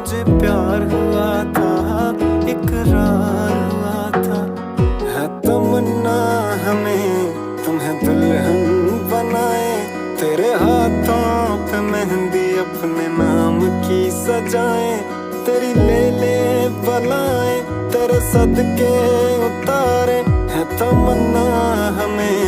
तुझे प्यार हुआ था, इकरार हुआ था। है तमन्ना हमें तुम्हें दुल्हन बनाए, तेरे हाथों पे मेहंदी अपने नाम की सजाए। तेरी ले ले बलाएं तेरे सदके उतारे, है तमन्ना हमें